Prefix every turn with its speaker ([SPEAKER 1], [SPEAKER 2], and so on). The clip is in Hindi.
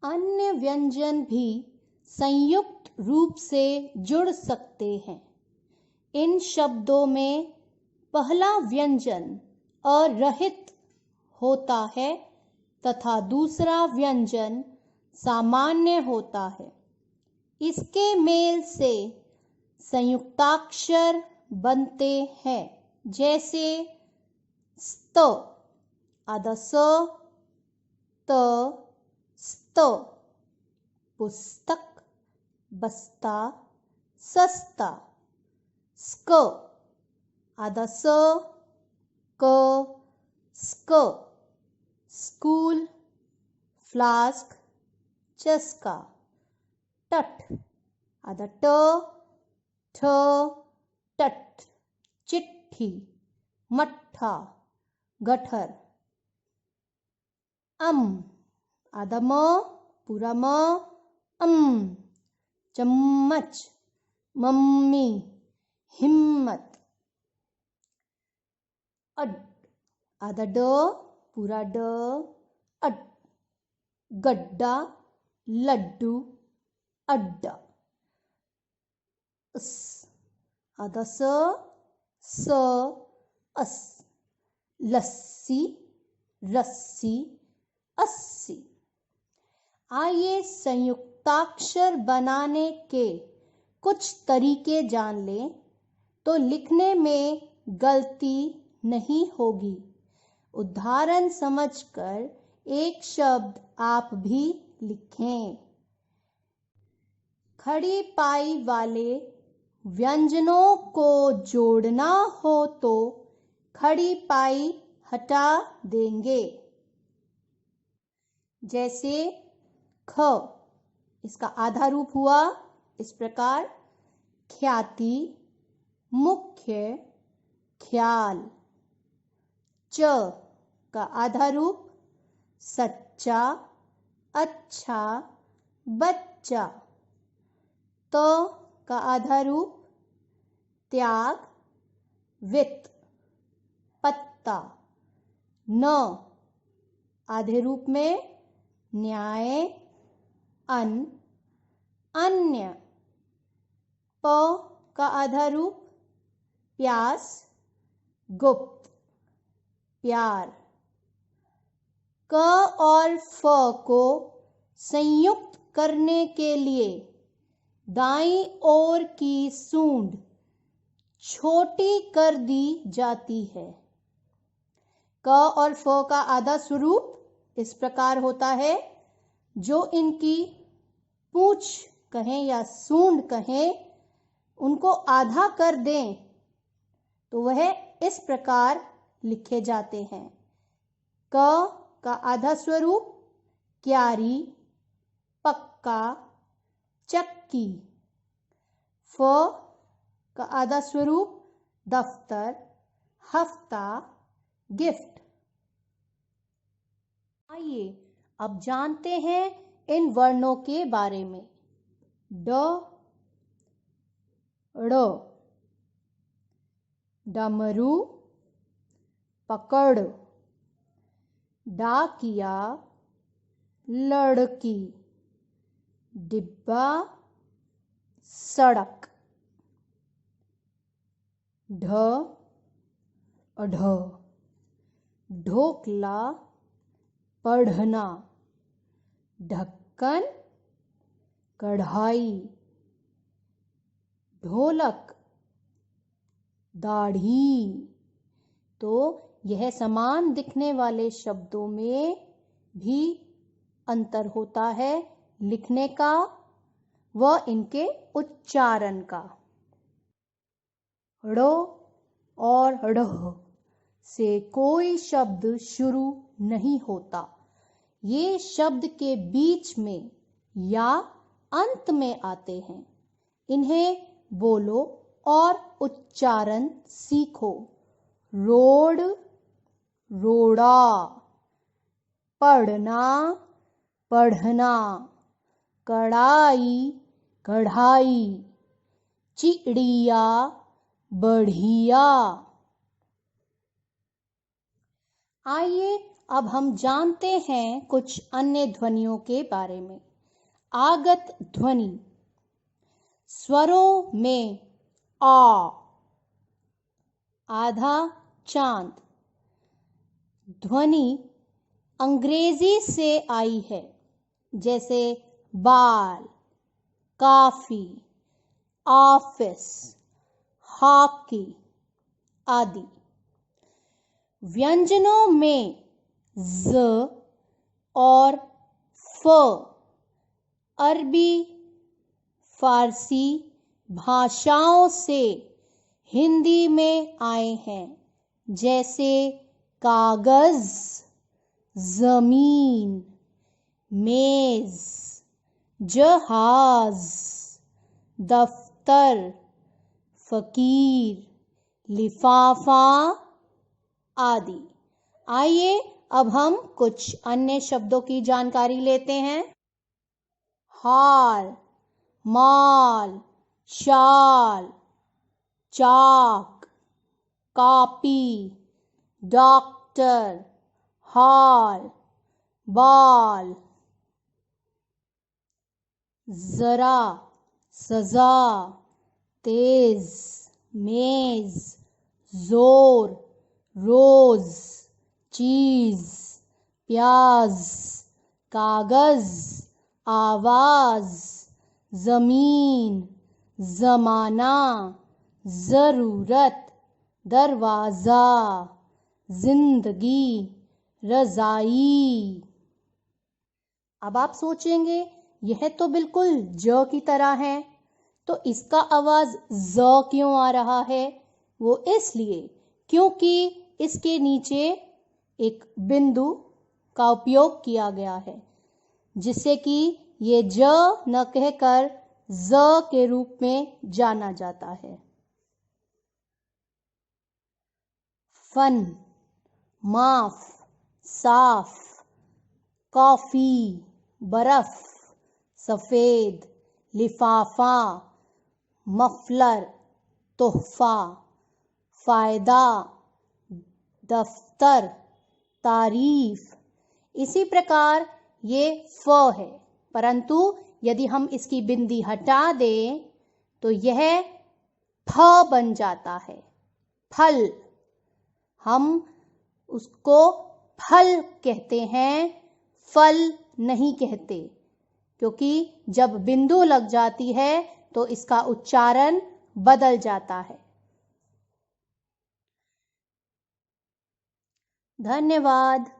[SPEAKER 1] अन्य व्यंजन भी संयुक्त रूप से जुड़ सकते हैं। इन शब्दों में पहला व्यंजन अरहित होता है तथा दूसरा व्यंजन सामान्य होता है। इसके मेल से संयुक्ताक्षर बनते हैं, जैसे स्त, आधा स, त, स्त, पुस्तक, बस्ता, सस्ता, स्क, आधा स, क, स्क, स्कूल, फ्लास्क, चस्का, टट, आधा ट, ठ, टट, चिट्ठी, मट्ठा, गठर, आधा म, पूरा म, चम्मच, मम्मी, हिम्मत, अड, आधा ड, पूरा ड, अड, गड्ढा, लड्डू, अड्डा, अस, आधा स, अस, लस्सी, रस्सी, अस्सी। आइए संयुक्ताक्षर बनाने के कुछ तरीके जान लें तो लिखने में गलती नहीं होगी। उदाहरण समझकर एक शब्द आप भी लिखें। खड़ी पाई वाले व्यंजनों को जोड़ना हो तो खड़ी पाई हटा देंगे। जैसे ख, इसका आधा रूप हुआ इस प्रकार, ख्याति, मुख्य, ख्याल। च का आधा रूप सच्चा, अच्छा, बच्चा। त का आधा रूप त्याग, वित्त, पत्ता। न आधे रूप में न्याय, अन्न, अन्य। प का आधा रूप प्यास, गुप्त, प्यार। क और फ को संयुक्त करने के लिए दाईं ओर की सूंड छोटी कर दी जाती है। क और फ का आधा स्वरूप इस प्रकार होता है। जो इनकी पूंछ कहें या सूंड कहें, उनको आधा कर दें तो वह इस प्रकार लिखे जाते हैं। क का आधा स्वरूप क्यारी, पक्का, चक्की। फ का आधा स्वरूप दफ्तर, हफ्ता, गिफ्ट। आइए अब जानते हैं इन वर्णों के बारे में। ड, ड़, डमरू, पकड़, डाकिया, लड़की, डिब्बा, सड़क। ढ, अढ़, ढोकला, पढ़ना, ढक्कन, कढ़ाई, ढोलक, दाढ़ी। तो यह समान दिखने वाले शब्दों में भी अंतर होता है लिखने का व इनके उच्चारण का। ड़ और ढ़ से कोई शब्द शुरू नहीं होता। ये शब्द के बीच में या अंत में आते हैं। इन्हें बोलो और उच्चारण सीखो। रोड, रोड़ा, पढ़ना, पढ़ना, कढ़ाई, कढ़ाई, चिड़िया, बढ़िया। आइए अब हम जानते हैं कुछ अन्य ध्वनियों के बारे में। आगत ध्वनि। स्वरों में आ, आधा चांद। ध्वनि अंग्रेजी से आई है, जैसे बाल, काफी, ऑफिस, हॉकी आदि। व्यंजनों में ज और फ अरबी, फारसी भाषाओं से हिंदी में आए हैं, जैसे कागज, जमीन, मेज, जहाज, दफ्तर, फकीर, लिफाफा आदि। आइए अब हम कुछ अन्य शब्दों की जानकारी लेते हैं। हाल, माल, शाल, चाक, कॉपी, डॉक्टर, हॉल, बाल। जरा, सजा, तेज, मेज, जोर, रोज, चीज, प्याज, कागज, आवाज, जमीन, जमाना, जरूरत, दरवाजा, जिंदगी, रजाई। अब आप सोचेंगे यह तो बिल्कुल ज की तरह है, तो इसका आवाज ज क्यों आ रहा है? वो इसलिए क्योंकि इसके नीचे एक बिंदु का उपयोग किया गया है, जिससे कि ये ज न कहकर ज के रूप में जाना जाता है। फन, माफ, साफ, कॉफी, बर्फ, सफेद, लिफाफा, मफलर, तोहफा, फायदा, दफ्तर, तारीफ। इसी प्रकार ये फ है, परंतु यदि हम इसकी बिंदी हटा दें तो यह फ बन जाता है, फल। हम उसको फल कहते हैं, फल नहीं कहते, क्योंकि जब बिंदु लग जाती है तो इसका उच्चारण बदल जाता है। धन्यवाद।